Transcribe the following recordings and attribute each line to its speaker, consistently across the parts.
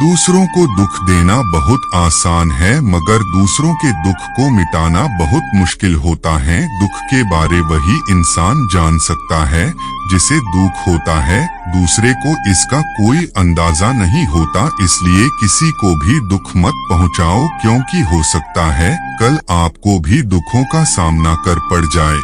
Speaker 1: दूसरों को दुख देना बहुत आसान है, मगर दूसरों के दुख को मिटाना बहुत मुश्किल होता है। दुख के बारे वही इंसान जान सकता है जिसे दुख होता है, दूसरे को इसका कोई अंदाजा नहीं होता। इसलिए किसी को भी दुख मत पहुंचाओ, क्योंकि हो सकता है कल आपको भी दुखों का सामना कर पड़ जाए।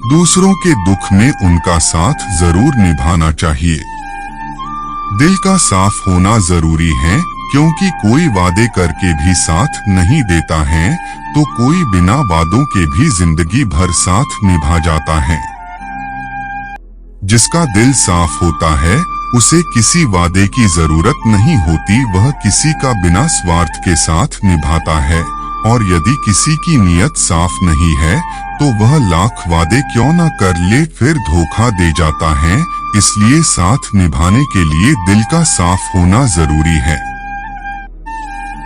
Speaker 1: दूसरों के दुख में उनका साथ जरूर निभाना चाहिए। दिल का साफ होना जरूरी है, क्योंकि कोई वादे करके भी साथ नहीं देता है, तो कोई बिना वादों के भी जिंदगी भर साथ निभा जाता है। जिसका दिल साफ होता है उसे किसी वादे की जरूरत नहीं होती, वह किसी का बिना स्वार्थ के साथ निभाता है। और यदि किसी की नीयत साफ नहीं है तो वह लाख वादे क्यों न कर ले, फिर धोखा दे जाता है। इसलिए साथ निभाने के लिए दिल का साफ होना जरूरी है।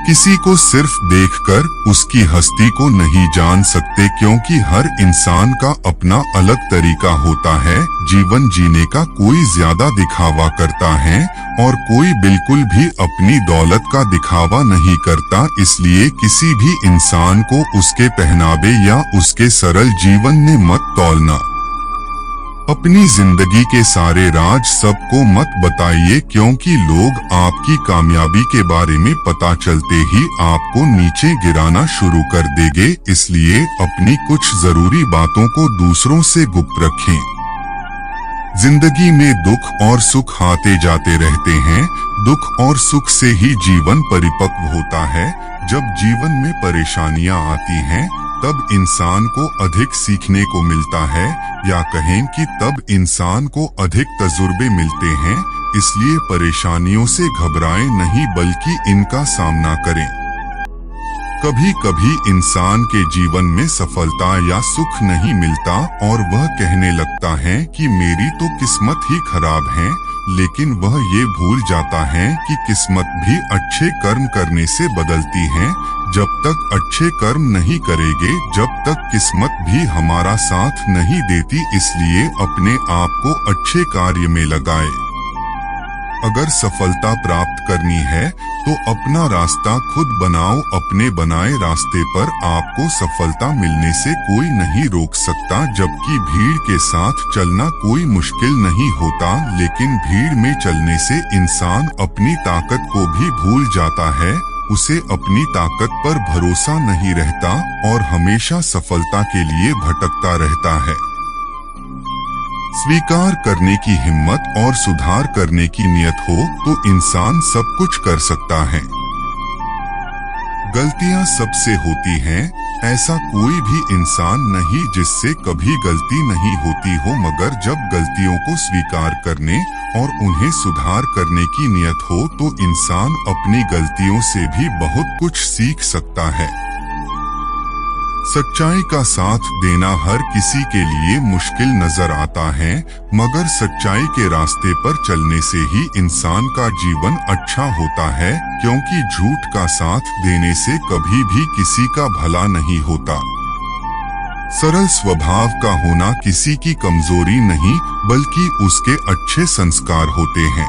Speaker 1: किसी को सिर्फ देखकर उसकी हस्ती को नहीं जान सकते, क्योंकि हर इंसान का अपना अलग तरीका होता है। जीवन जीने का कोई ज्यादा दिखावा करता है और कोई बिल्कुल भी अपनी दौलत का दिखावा नहीं करता। इसलिए किसी भी इंसान को उसके पहनावे या उसके सरल जीवन में मत तौलना। अपनी जिंदगी के सारे राज सबको मत बताइए, क्योंकि लोग आपकी कामयाबी के बारे में पता चलते ही आपको नीचे गिराना शुरू कर देंगे। इसलिए अपनी कुछ जरूरी बातों को दूसरों से गुप्त रखें। जिंदगी में दुख और सुख आते जाते रहते हैं। दुख और सुख से ही जीवन परिपक्व होता है। जब जीवन में परेशानियां आती हैं, तब इंसान को अधिक सीखने को मिलता है, या कहें कि तब इंसान को अधिक तजुर्बे मिलते हैं। इसलिए परेशानियों से घबराएं नहीं, बल्कि इनका सामना करें। कभी कभी इंसान के जीवन में सफलता या सुख नहीं मिलता और वह कहने लगता है कि मेरी तो किस्मत ही खराब है, लेकिन वह ये भूल जाता है कि किस्मत भी अच्छे कर्म करने से बदलती है। जब तक अच्छे कर्म नहीं करेंगे, जब तक किस्मत भी हमारा साथ नहीं देती। इसलिए अपने आप को अच्छे कार्य में लगाएं। अगर सफलता प्राप्त करनी है तो अपना रास्ता खुद बनाओ। अपने बनाए रास्ते पर आपको सफलता मिलने से कोई नहीं रोक सकता। जबकि भीड़ के साथ चलना कोई मुश्किल नहीं होता, लेकिन भीड़ में चलने से इंसान अपनी ताकत को भी भूल जाता है। उसे अपनी ताकत पर भरोसा नहीं रहता और हमेशा सफलता के लिए भटकता रहता है। स्वीकार करने की हिम्मत और सुधार करने की नियत हो तो इंसान सब कुछ कर सकता है। गलतियां सबसे होती हैं, ऐसा कोई भी इंसान नहीं जिससे कभी गलती नहीं होती हो, मगर जब गलतियों को स्वीकार करने और उन्हें सुधार करने की नियत हो तो इंसान अपनी गलतियों से भी बहुत कुछ सीख सकता है। सच्चाई का साथ देना हर किसी के लिए मुश्किल नजर आता है, मगर सच्चाई के रास्ते पर चलने से ही इंसान का जीवन अच्छा होता है, क्योंकि झूठ का साथ देने से कभी भी किसी का भला नहीं होता। सरल स्वभाव का होना किसी की कमजोरी नहीं, बल्कि उसके अच्छे संस्कार होते हैं।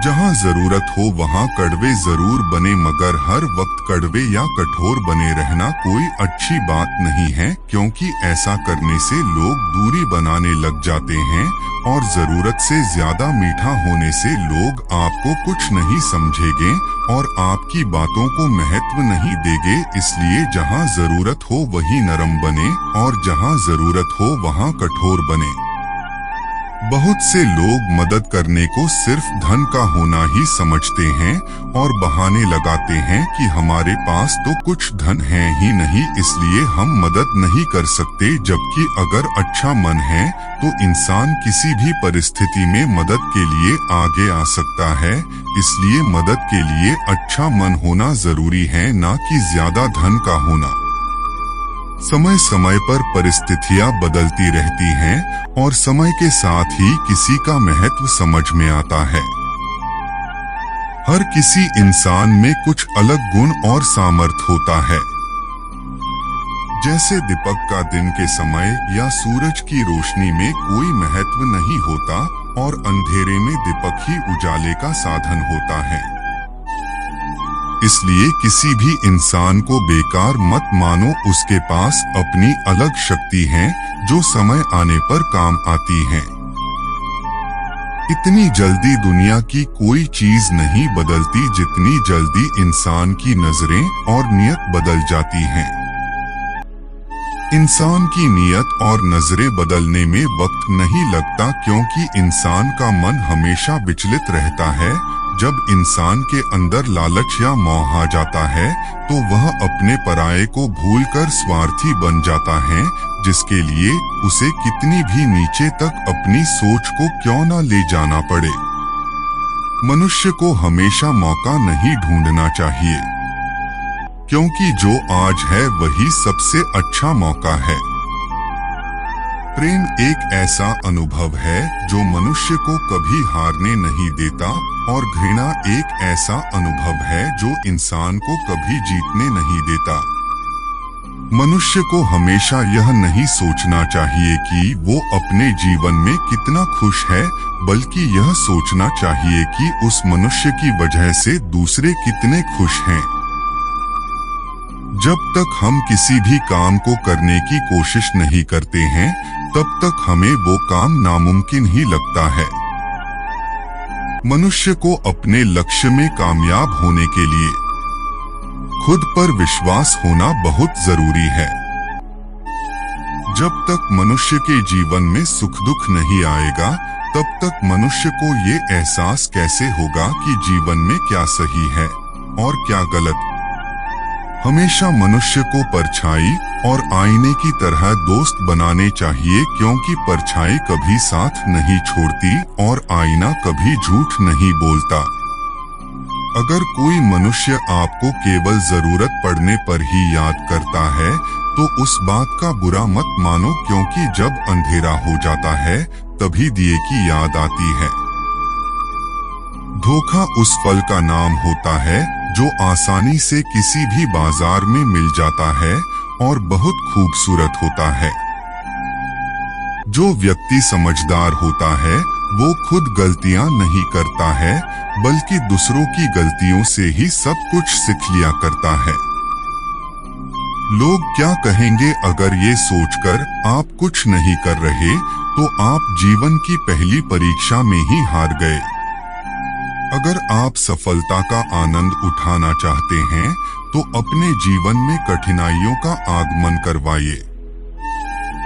Speaker 1: जहाँ जरूरत हो वहाँ कड़वे जरूर बने, मगर हर वक्त कड़वे या कठोर बने रहना कोई अच्छी बात नहीं है, क्योंकि ऐसा करने से लोग दूरी बनाने लग जाते हैं और जरूरत से ज्यादा मीठा होने से लोग आपको कुछ नहीं समझेंगे और आपकी बातों को महत्व नहीं देंगे। इसलिए जहाँ जरूरत हो वहीं नरम बने और जहाँ जरूरत हो वहाँ कठोर बने। बहुत से लोग मदद करने को सिर्फ धन का होना ही समझते हैं और बहाने लगाते हैं कि हमारे पास तो कुछ धन है ही नहीं, इसलिए हम मदद नहीं कर सकते। जबकि अगर अच्छा मन है तो इंसान किसी भी परिस्थिति में मदद के लिए आगे आ सकता है। इसलिए मदद के लिए अच्छा मन होना जरूरी है, ना कि ज्यादा धन का होना। समय समय पर परिस्थितियां बदलती रहती हैं और समय के साथ ही किसी का महत्व समझ में आता है। हर किसी इंसान में कुछ अलग गुण और सामर्थ्य होता है। जैसे दीपक का दिन के समय या सूरज की रोशनी में कोई महत्व नहीं होता, और अंधेरे में दीपक ही उजाले का साधन होता है। इसलिए किसी भी इंसान को बेकार मत मानो, उसके पास अपनी अलग शक्ति है जो समय आने पर काम आती है। इतनी जल्दी दुनिया की कोई चीज नहीं बदलती जितनी जल्दी इंसान की नजरें और नियत बदल जाती हैं। इंसान की नियत और नजरें बदलने में वक्त नहीं लगता, क्योंकि इंसान का मन हमेशा विचलित रहता है। जब इंसान के अंदर लालच या मोह आ जाता है तो वह अपने पराये को भूलकर स्वार्थी बन जाता है, जिसके लिए उसे कितनी भी नीचे तक अपनी सोच को क्यों न ले जाना पड़े। मनुष्य को हमेशा मौका नहीं ढूंढना चाहिए, क्योंकि जो आज है वही सबसे अच्छा मौका है। प्रेम एक ऐसा अनुभव है जो मनुष्य को कभी हारने नहीं देता, और घृणा एक ऐसा अनुभव है जो इंसान को कभी जीतने नहीं देता। मनुष्य को हमेशा यह नहीं सोचना चाहिए कि वो अपने जीवन में कितना खुश है, बल्कि यह सोचना चाहिए कि उस मनुष्य की वजह से दूसरे कितने खुश हैं। जब तक हम किसी भी काम को करने की कोशिश नहीं करते हैं, तब तक हमें वो काम नामुमकिन ही लगता है। मनुष्य को अपने लक्ष्य में कामयाब होने के लिए खुद पर विश्वास होना बहुत जरूरी है। जब तक मनुष्य के जीवन में सुख दुख नहीं आएगा, तब तक मनुष्य को ये एहसास कैसे होगा कि जीवन में क्या सही है और क्या गलत। हमेशा मनुष्य को परछाई और आईने की तरह दोस्त बनाने चाहिए, क्योंकि परछाई कभी साथ नहीं छोड़ती और आईना कभी झूठ नहीं बोलता। अगर कोई मनुष्य आपको केवल जरूरत पड़ने पर ही याद करता है तो उस बात का बुरा मत मानो, क्योंकि जब अंधेरा हो जाता है तभी दिए की याद आती है। धोखा उस फल का नाम होता है जो आसानी से किसी भी बाजार में मिल जाता है और बहुत खूबसूरत होता है। जो व्यक्ति समझदार होता है वो खुद गलतियां नहीं करता है, बल्कि दूसरों की गलतियों से ही सब कुछ सीख लिया करता है। लोग क्या कहेंगे अगर ये सोचकर आप कुछ नहीं कर रहे तो आप जीवन की पहली परीक्षा में ही हार गए। अगर आप सफलता का आनंद उठाना चाहते हैं तो अपने जीवन में कठिनाइयों का आगमन करवाइए।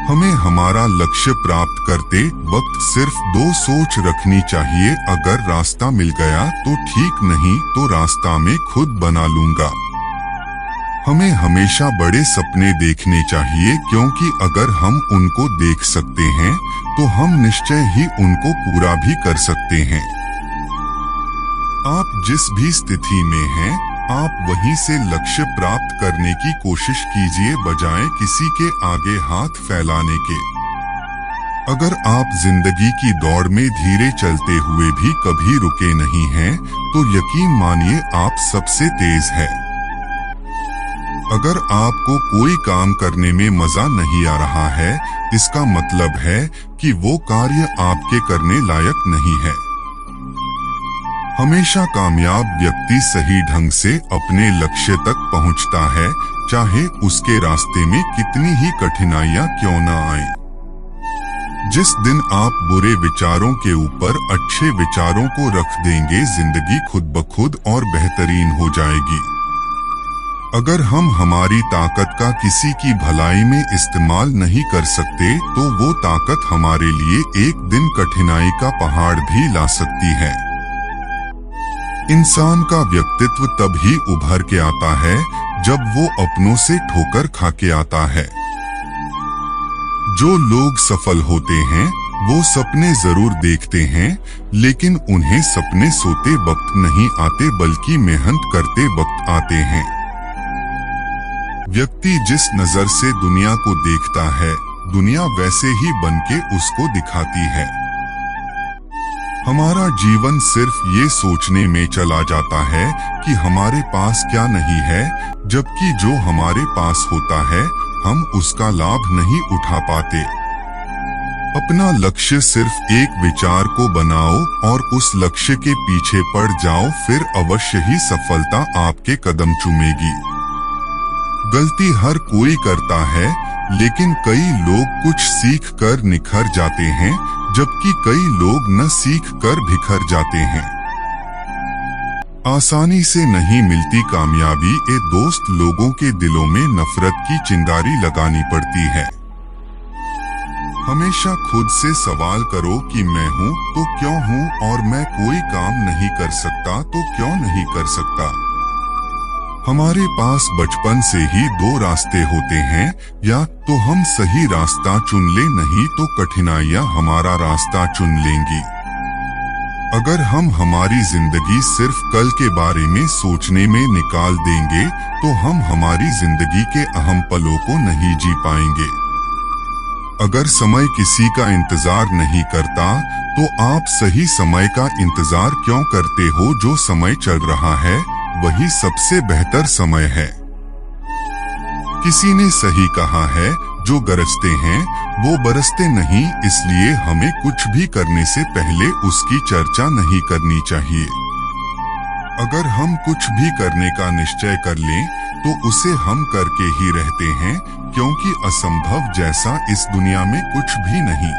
Speaker 1: हमें हमारा लक्ष्य प्राप्त करते वक्त सिर्फ दो सोच रखनी चाहिए, अगर रास्ता मिल गया तो ठीक, नहीं तो रास्ता में खुद बना लूंगा। हमें हमेशा बड़े सपने देखने चाहिए, क्योंकि अगर हम उनको देख सकते हैं तो हम निश्चय ही उनको पूरा भी कर सकते हैं। आप जिस भी स्थिति में हैं, आप वहीं से लक्ष्य प्राप्त करने की कोशिश कीजिए, बजाय किसी के आगे हाथ फैलाने के। अगर आप जिंदगी की दौड़ में धीरे चलते हुए भी कभी रुके नहीं हैं, तो यकीन मानिए आप सबसे तेज है। अगर आपको कोई काम करने में मजा नहीं आ रहा है, इसका मतलब है कि वो कार्य आपके करने लायक नहीं है। हमेशा कामयाब व्यक्ति सही ढंग से अपने लक्ष्य तक पहुंचता है, चाहे उसके रास्ते में कितनी ही कठिनाइयां क्यों न आए। जिस दिन आप बुरे विचारों के ऊपर अच्छे विचारों को रख देंगे, जिंदगी खुद ब खुद और बेहतरीन हो जाएगी। अगर हम हमारी ताकत का किसी की भलाई में इस्तेमाल नहीं कर सकते, तो वो ताकत हमारे लिए एक दिन कठिनाई का पहाड़ भी ला सकती है। इंसान का व्यक्तित्व तभी उभर के आता है जब वो अपनों से ठोकर खा के आता है। जो लोग सफल होते हैं वो सपने जरूर देखते हैं, लेकिन उन्हें सपने सोते वक्त नहीं आते, बल्कि मेहनत करते वक्त आते हैं। व्यक्ति जिस नजर से दुनिया को देखता है, दुनिया वैसे ही बनके उसको दिखाती है। हमारा जीवन सिर्फ ये सोचने में चला जाता है कि हमारे पास क्या नहीं है, जबकि जो हमारे पास होता है हम उसका लाभ नहीं उठा पाते। अपना लक्ष्य सिर्फ एक विचार को बनाओ और उस लक्ष्य के पीछे पड़ जाओ, फिर अवश्य ही सफलता आपके कदम चूमेगी। गलती हर कोई करता है, लेकिन कई लोग कुछ सीख कर निखर जाते हैं, जबकि कई लोग न सीख कर बिखर जाते हैं। आसानी से नहीं मिलती कामयाबी, ए दोस्त, लोगों के दिलों में नफरत की चिंगारी लगानी पड़ती है। हमेशा खुद से सवाल करो कि मैं हूँ तो क्यों हूँ, और मैं कोई काम नहीं कर सकता तो क्यों नहीं कर सकता। हमारे पास बचपन से ही दो रास्ते होते हैं, या तो हम सही रास्ता चुन ले, नहीं तो कठिनाइयाँ हमारा रास्ता चुन लेंगी। अगर हम हमारी जिंदगी सिर्फ कल के बारे में सोचने में निकाल देंगे तो हम हमारी जिंदगी के अहम पलों को नहीं जी पाएंगे। अगर समय किसी का इंतजार नहीं करता तो आप सही समय का इंतजार क्यों करते हो? जो समय चल रहा है वही सबसे बेहतर समय है। किसी ने सही कहा है, जो गरजते हैं वो बरसते नहीं, इसलिए हमें कुछ भी करने से पहले उसकी चर्चा नहीं करनी चाहिए। अगर हम कुछ भी करने का निश्चय कर लें तो उसे हम करके ही रहते हैं, क्योंकि असंभव जैसा इस दुनिया में कुछ भी नहीं।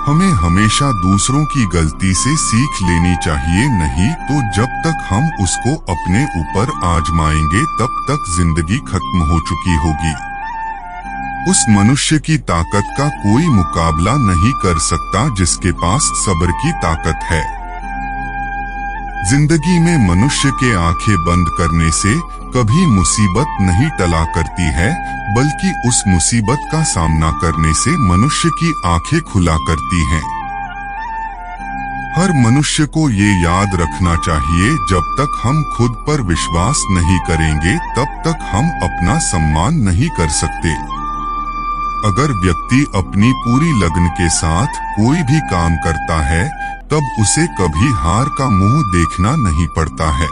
Speaker 1: हमें हमेशा दूसरों की गलती से सीख लेनी चाहिए, नहीं तो जब तक हम उसको अपने ऊपर आजमाएंगे तब तक जिंदगी खत्म हो चुकी होगी। उस मनुष्य की ताकत का कोई मुकाबला नहीं कर सकता जिसके पास सब्र की ताकत है। जिंदगी में मनुष्य के आंखें बंद करने से कभी मुसीबत नहीं टला करती है, बल्कि उस मुसीबत का सामना करने से मनुष्य की आंखें खुला करती हैं। हर मनुष्य को ये याद रखना चाहिए, जब तक हम खुद पर विश्वास नहीं करेंगे तब तक हम अपना सम्मान नहीं कर सकते। अगर व्यक्ति अपनी पूरी लगन के साथ कोई भी काम करता है तब उसे कभी हार का मुंह देखना नहीं पड़ता है।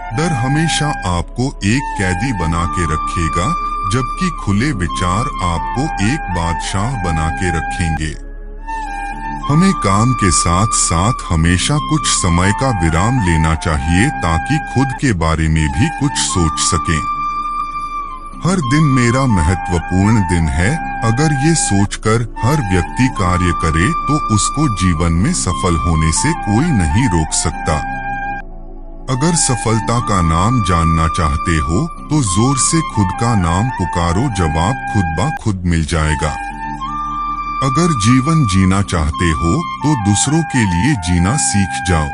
Speaker 1: डर हमेशा आपको एक कैदी बना के रखेगा, जबकि खुले विचार आपको एक बादशाह बना के रखेंगे। हमें काम के साथ साथ हमेशा कुछ समय का विराम लेना चाहिए ताकि खुद के बारे में भी कुछ सोच सकें। हर दिन मेरा महत्वपूर्ण दिन है, अगर ये सोचकर हर व्यक्ति कार्य करे तो उसको जीवन में सफल होने से कोई नहीं रोक सकता। अगर सफलता का नाम जानना चाहते हो तो जोर से खुद का नाम पुकारो, जवाब खुद ब खुद मिल जाएगा। अगर जीवन जीना चाहते हो तो दूसरों के लिए जीना सीख जाओ।